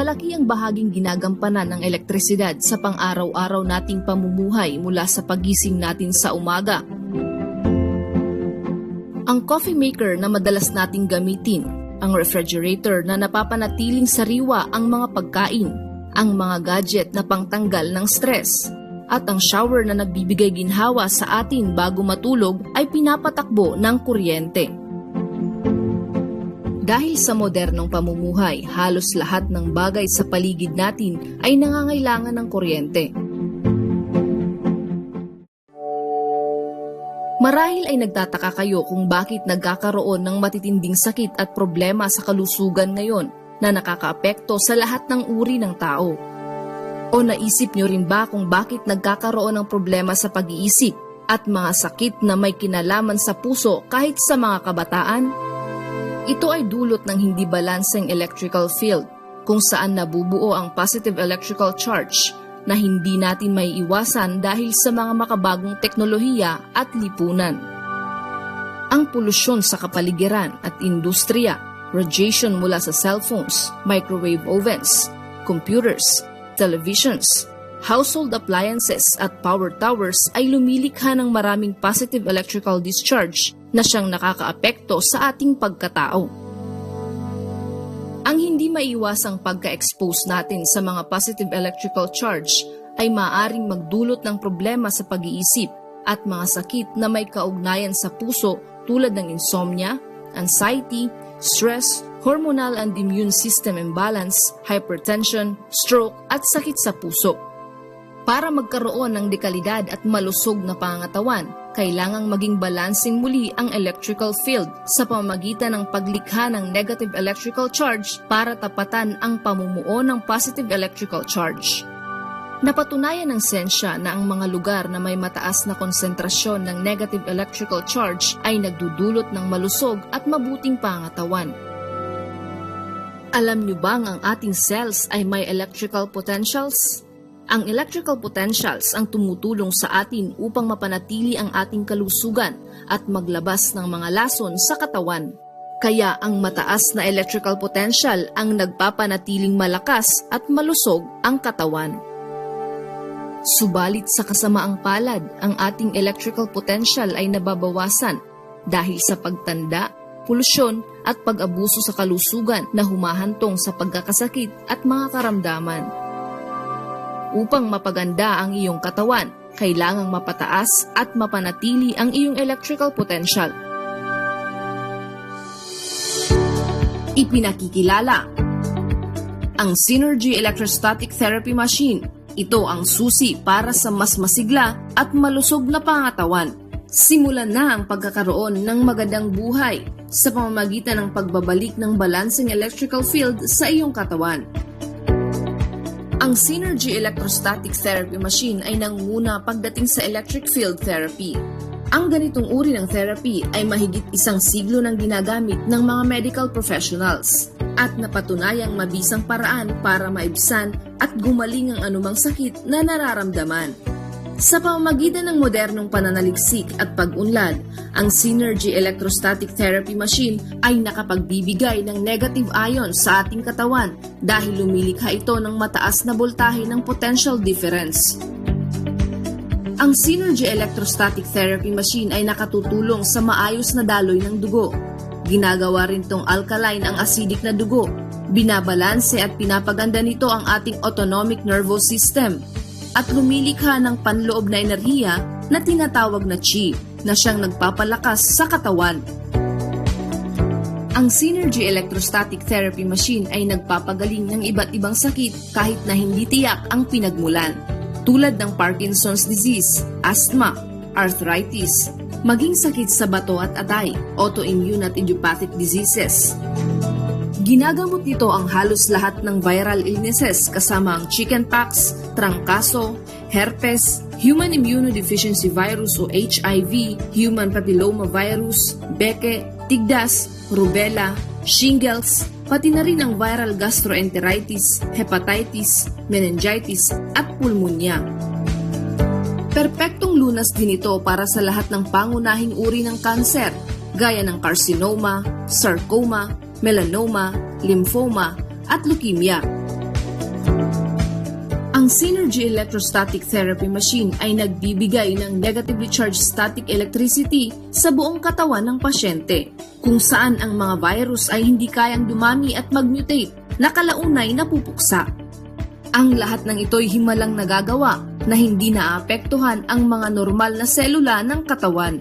Malaki ang bahaging ginagampanan ng elektrisidad sa pang-araw-araw nating pamumuhay mula sa pagising natin sa umaga. Ang coffee maker na madalas nating gamitin, ang refrigerator na napapanatiling sariwa ang mga pagkain, ang mga gadget na pangtanggal ng stress, at ang shower na nagbibigay ginhawa sa atin bago matulog ay pinapatakbo ng kuryente. Dahil sa modernong pamumuhay, halos lahat ng bagay sa paligid natin ay nangangailangan ng kuryente. Marahil ay nagtataka kayo kung bakit nagkakaroon ng matitinding sakit at problema sa kalusugan ngayon na nakakaapekto sa lahat ng uri ng tao. O naisip nyo rin ba kung bakit nagkakaroon ng problema sa pag-iisip at mga sakit na may kinalaman sa puso kahit sa mga kabataan? Ito ay dulot ng hindi balanseng electrical field kung saan nabubuo ang positive electrical charge na hindi natin maiiwasan dahil sa mga makabagong teknolohiya at lipunan. Ang polusyon sa kapaligiran at industriya, radiation mula sa cellphones, microwave ovens, computers, televisions, household appliances at power towers ay lumilikha ng maraming positive electrical discharge na siyang nakakaapekto sa ating pagkatao. Ang hindi maiiwasang pagka-expose natin sa mga positive electrical charge ay maaaring magdulot ng problema sa pag-iisip at mga sakit na may kaugnayan sa puso tulad ng insomnia, anxiety, stress, hormonal and immune system imbalance, hypertension, stroke at sakit sa puso. Para magkaroon ng dekalidad at malusog na pangangatawan, kailangang maging balancing muli ang electrical field sa pamamagitan ng paglikha ng negative electrical charge para tapatan ang pamumuo ng positive electrical charge. Napatunayan ng siyensya na ang mga lugar na may mataas na konsentrasyon ng negative electrical charge ay nagdudulot ng malusog at mabuting pangangatawan. Alam niyo bang ang ating cells ay may electrical potentials? Ang electrical potentials ang tumutulong sa atin upang mapanatili ang ating kalusugan at maglabas ng mga lason sa katawan. Kaya ang mataas na electrical potential ang nagpapanatiling malakas at malusog ang katawan. Subalit sa kasamaang palad, ang ating electrical potential ay nababawasan dahil sa pagtanda, polusyon at pag-abuso sa kalusugan na humahantong sa pagkakasakit at mga karamdaman. Upang mapaganda ang iyong katawan, kailangang mapataas at mapanatili ang iyong electrical potential. Ipinakikilala ang Synergy Electrostatic Therapy Machine. Ito ang susi para sa mas masigla at malusog na pangatawan. Simulan na ang pagkakaroon ng magandang buhay sa pamamagitan ng pagbabalik ng balancing electrical field sa iyong katawan. Ang Synergy Electrostatic Therapy Machine ay nangunguna pagdating sa electric field therapy. Ang ganitong uri ng therapy ay mahigit 1 siglo nang ginagamit ng mga medical professionals at napatunayang mabisang paraan para maibsan at gumaling ang anumang sakit na nararamdaman. Sa pamamagitan ng modernong pananaliksik at pag-unlad, ang Synergy Electrostatic Therapy Machine ay nakapagbibigay ng negative ion sa ating katawan dahil lumilikha ito ng mataas na boltahe ng potential difference. Ang Synergy Electrostatic Therapy Machine ay nakatutulong sa maayos na daloy ng dugo. Ginagawa rin itong alkaline ang acidic na dugo. Binabalanse at pinapaganda nito ang ating autonomic nervous system at lumilikha ng panloob na enerhiya na tinatawag na chi na siyang nagpapalakas sa katawan. Ang Synergy Electrostatic Therapy Machine ay nagpapagaling ng iba't ibang sakit kahit na hindi tiyak ang pinagmulan, tulad ng Parkinson's disease, asthma, arthritis, maging sakit sa bato at atay, autoimmune at idiopathic diseases. Ginagamot nito ang halos lahat ng viral illnesses kasama ang chickenpox, trangkaso, herpes, human immunodeficiency virus o HIV, human papilloma virus, beke, tigdas, rubella, shingles, pati na rin ang viral gastroenteritis, hepatitis, meningitis at pulmonya. Perpektong lunas din ito para sa lahat ng pangunahing uri ng kanser, gaya ng carcinoma, sarcoma, melanoma, lymphoma, at leukemia. Ang Synergy Electrostatic Therapy Machine ay nagbibigay ng negatively charged static electricity sa buong katawan ng pasyente, kung saan ang mga virus ay hindi kayang dumami at mag-mutate, nakalaunay napupuksa. Ang lahat ng ito'y himalang nagagawa na hindi naapektuhan ang mga normal na selula ng katawan.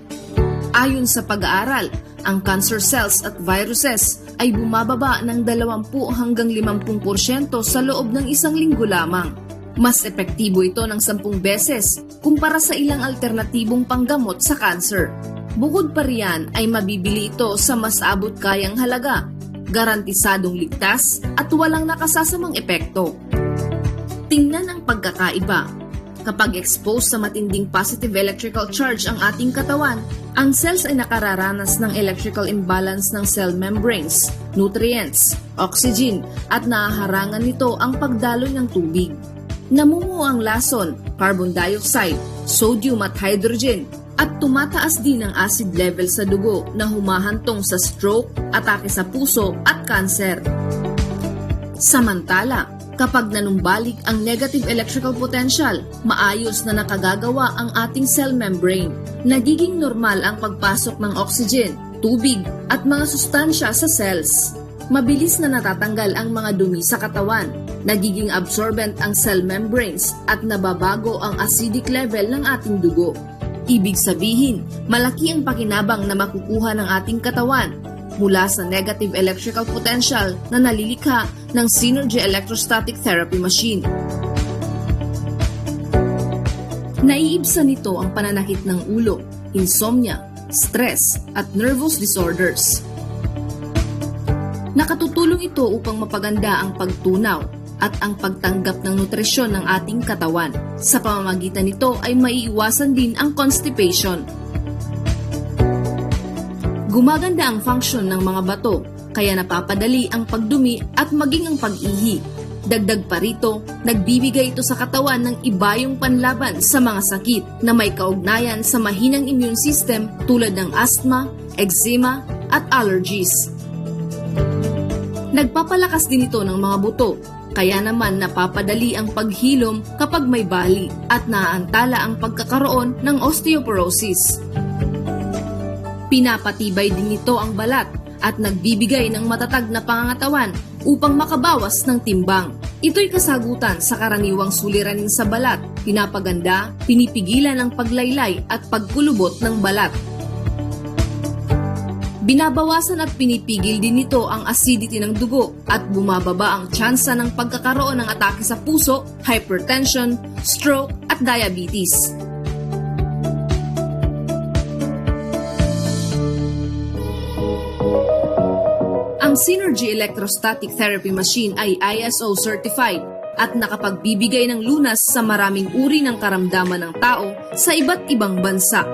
Ayon sa pag-aaral, ang cancer cells at viruses ay bumababa ng 20 hanggang 50% sa loob ng isang linggo lamang. Mas epektibo ito ng 10 beses kumpara sa ilang alternatibong panggamot sa cancer. Bukod pa riyan ay mabibili ito sa mas abot kayang halaga, garantisadong ligtas at walang nakasasamang epekto. Tingnan ang pagkakaiba. Kapag exposed sa matinding positive electrical charge ang ating katawan, ang cells ay nakararanas ng electrical imbalance ng cell membranes, nutrients, oxygen at nahaharangan nito ang pagdaloy ng tubig. Namumuo ang lason, carbon dioxide, sodium at hydrogen at tumataas din ang acid level sa dugo na humahantong sa stroke, atake sa puso at kanser. Samantala, kapag nanumbalik ang negative electrical potential, maayos na nakagagawa ang ating cell membrane. Nagiging normal ang pagpasok ng oxygen, tubig at mga sustansya sa cells. Mabilis na natatanggal ang mga dumi sa katawan. Nagiging absorbent ang cell membranes at nababago ang acidic level ng ating dugo. Ibig sabihin, malaki ang pakinabang na makukuha ng ating katawan mula sa negative electrical potential na nalilikha ng Synergy Electrostatic Therapy Machine. Naiibsan nito ang pananakit ng ulo, insomnia, stress at nervous disorders. Nakatutulong ito upang mapaganda ang pagtunaw at ang pagtanggap ng nutrisyon ng ating katawan. Sa pamamagitan nito ay maiiwasan din ang constipation. Gumaganda ang function ng mga bato, kaya napapadali ang pagdumi at maging ang pag-ihi. Dagdag pa rito, nagbibigay ito sa katawan ng ibayong panlaban sa mga sakit na may kaugnayan sa mahinang immune system tulad ng asthma, eczema at allergies. Nagpapalakas din ito ng mga buto, kaya naman napapadali ang paghilom kapag may bali at naaantala ang pagkakaroon ng osteoporosis. Pinapatibay din nito ang balat at nagbibigay ng matatag na pangangatawan upang makabawas ng timbang. Ito'y kasagutan sa karaniwang suliranin sa balat, pinapaganda, pinipigilan ang paglaylay at pagkulubot ng balat. Binabawasan at pinipigil din nito ang acidity ng dugo at bumababa ang tsansa ng pagkakaroon ng atake sa puso, hypertension, stroke at diabetes. Ang Synergy Electrostatic Therapy Machine ay ISO certified at nakapagbibigay ng lunas sa maraming uri ng karamdaman ng tao sa iba't ibang bansa.